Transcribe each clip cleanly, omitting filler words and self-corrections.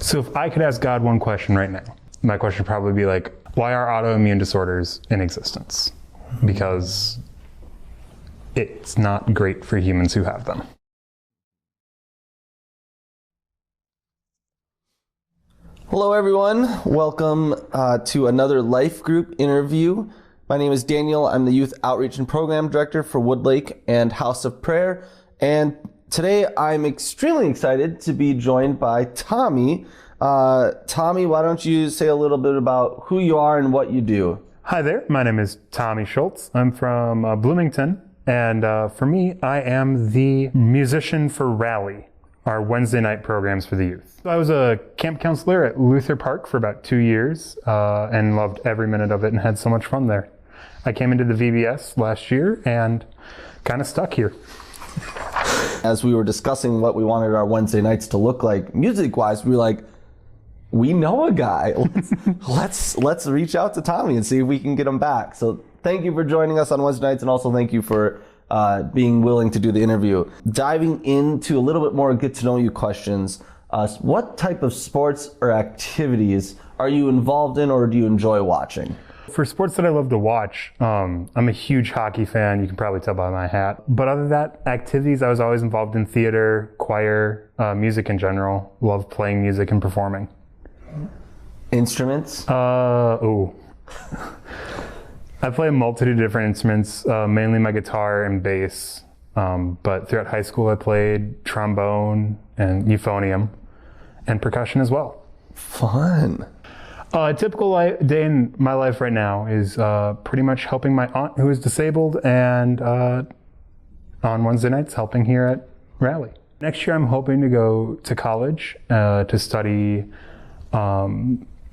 So if I could ask God one question right now, my question would probably be like, why are autoimmune disorders in existence? Because it's not great for humans who have them. Hello everyone, welcome to another Life Group interview. My name is Daniel. I'm the Youth Outreach and Program Director for Woodlake and House of Prayer. And today I'm extremely excited to be joined by Tommy. Tommy, why don't you say a little bit about who you are and what you do? Hi there, my name is Tommy Schultz. I'm from Bloomington, and for me, I am the musician for Rally, our Wednesday night programs for the youth. I was a camp counselor at Luther Park for about 2 years and loved every minute of it and had so much fun there. I came into the VBS last year and kind of stuck here. As we were discussing what we wanted our Wednesday nights to look like music-wise, we were like, we know a guy. Let's reach out to Tommy and see if we can get him back. So thank you for joining us on Wednesday nights, and also thank you for being willing to do the interview. Diving into a little bit more get to know you questions, what type of sports or activities are you involved in or do you enjoy watching? For sports that I love to watch, I'm a huge hockey fan. You can probably tell by my hat. But other than that, activities, I was always involved in theater, choir, music in general. Love playing music and performing. Instruments? I play a multitude of different instruments, mainly my guitar and bass. But throughout high school, I played trombone and euphonium and percussion as well. Fun. A typical day in my life right now is pretty much helping my aunt who is disabled, and on Wednesday nights helping here at Rally. Next year I'm hoping to go to college to study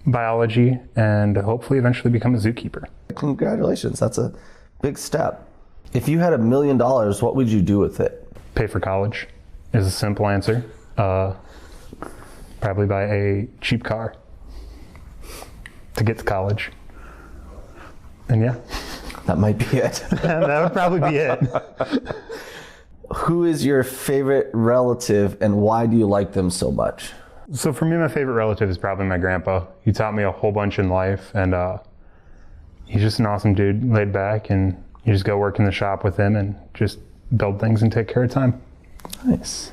biology and hopefully eventually become a zookeeper. Congratulations, that's a big step. If you had $1 million, what would you do with it? Pay for college is a simple answer. Probably buy a cheap car to get to college. And yeah. That might be it. That would probably be it. Who is your favorite relative and why do you like them so much? So for me, my favorite relative is probably my grandpa. He taught me a whole bunch in life, and he's just an awesome dude, laid back, and you just go work in the shop with him and just build things and take care of time. Nice.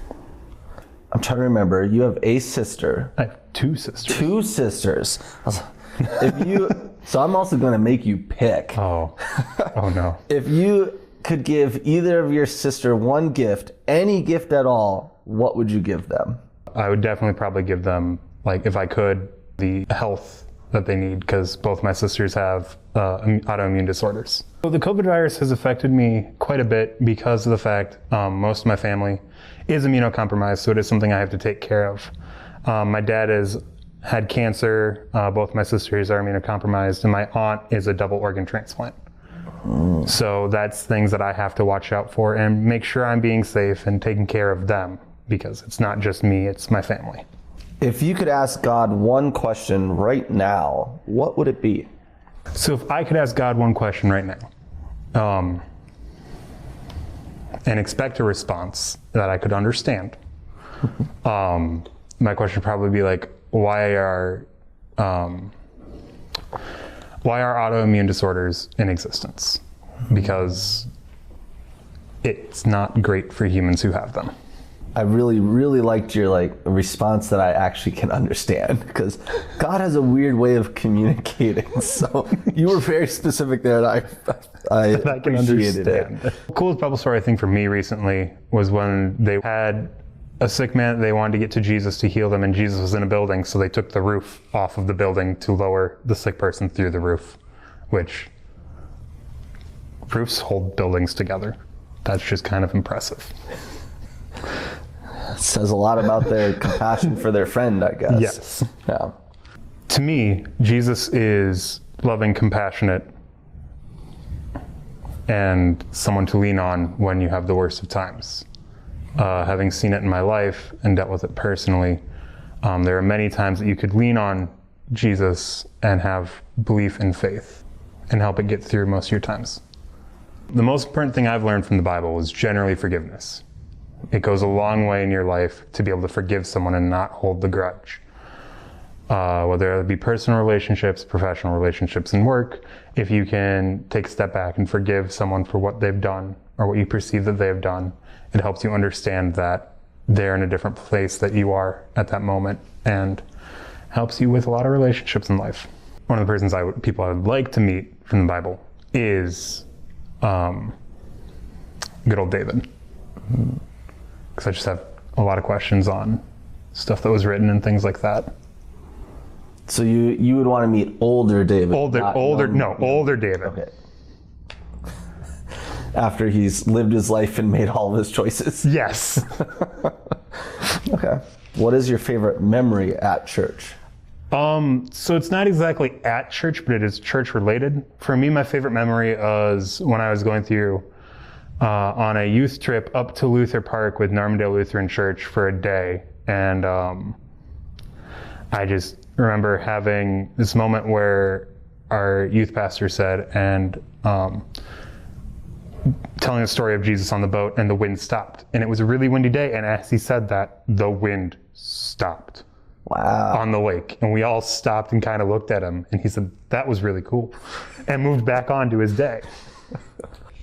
I'm trying to remember, you have a sister. I have 2 sisters. 2 sisters. So I'm also going to make you pick. Oh no. If you could give either of your sister one gift, any gift at all, what would you give them? I would definitely probably give them, like, if I could, the health that they need, because both my sisters have autoimmune disorders. So the COVID virus has affected me quite a bit because of the fact most of my family is immunocompromised, so it is something I have to take care of. My dad has had cancer, both my sisters are immunocompromised, and my aunt is a double organ transplant. So that's things that I have to watch out for and make sure I'm being safe and taking care of them, because it's not just me, it's my family. If you could ask God one question right now, what would it be? So if I could ask God one question right now, and expect a response that I could understand, my question would probably be like, why are autoimmune disorders in existence? Because it's not great for humans who have them. I really, really liked your response that I actually can understand, because God has a weird way of communicating. So you were very specific there, and I appreciated it. The coolest Bible story I think for me recently was when they had a sick man that they wanted to get to Jesus to heal them, and Jesus was in a building, so they took the roof off of the building to lower the sick person through the roof, which roofs hold buildings together. That's just kind of impressive. Says a lot about their compassion for their friend, I guess. Yes. Yeah. To me, Jesus is loving, compassionate, and someone to lean on when you have the worst of times. Having seen it in my life and dealt with it personally, there are many times that you could lean on Jesus and have belief and faith and help it get through most of your times. The most important thing I've learned from the Bible is generally forgiveness. It goes a long way in your life to be able to forgive someone and not hold the grudge. whether it be personal relationships, professional relationships, and work. If you can take a step back and forgive someone for what they've done or what you perceive that they've done, it helps you understand that they're in a different place that you are at that moment, and helps you with a lot of relationships in life. One of the persons people I would like to meet from the Bible is good old David. Because I just have a lot of questions on stuff that was written and things like that. So you would want to meet older David? Older David. Okay. After he's lived his life and made all of his choices? Yes. Okay. What is your favorite memory at church? So it's not exactly at church, but it is church related. For me, my favorite memory is when I was going through on a youth trip up to Luther Park with Normandale Lutheran Church for a day. And I just remember having this moment where our youth pastor said, and telling the story of Jesus on the boat, and the wind stopped. And it was a really windy day, and as he said that, the wind stopped. Wow. On the lake. And we all stopped and kind of looked at him, and he said, that was really cool, and moved back on to his day.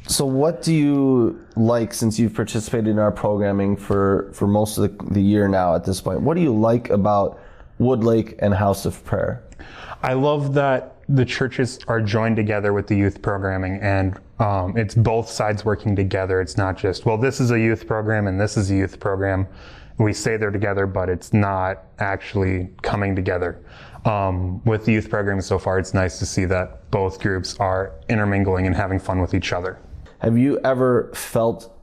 So what do you like, since you've participated in our programming for most of the year now at this point, what do you like about Woodlake and House of Prayer? I love that the churches are joined together with the youth programming, and it's both sides working together. It's not just, well, this is a youth program and this is a youth program. We say they're together, but it's not actually coming together. With the youth program so far, it's nice to see that both groups are intermingling and having fun with each other. Have you ever felt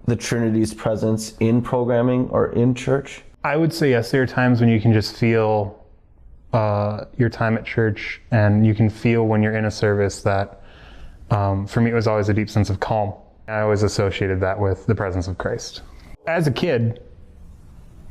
the Trinity's presence in programming or in church? I would say yes. There are times when you can just feel your time at church, and you can feel when you're in a service that, for me, it was always a deep sense of calm. I always associated that with the presence of Christ. As a kid,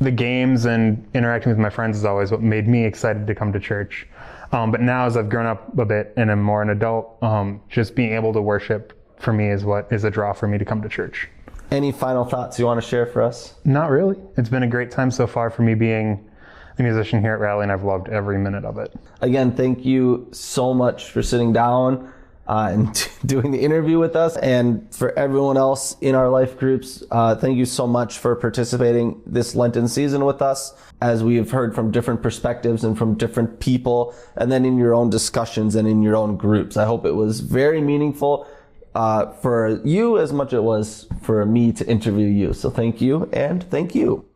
the games and interacting with my friends is always what made me excited to come to church. But now, as I've grown up a bit and am more an adult, just being able to worship for me is what is a draw for me to come to church. Any final thoughts you want to share for us? Not really. It's been a great time so far for me being a musician here at Rally, and I've loved every minute of it. Again, thank you so much for sitting down and doing the interview with us. And for everyone else in our life groups, thank you so much for participating this Lenten season with us, as we have heard from different perspectives and from different people, and then in your own discussions and in your own groups. I hope it was very meaningful for you as much as it was for me to interview you. So thank you, and thank you.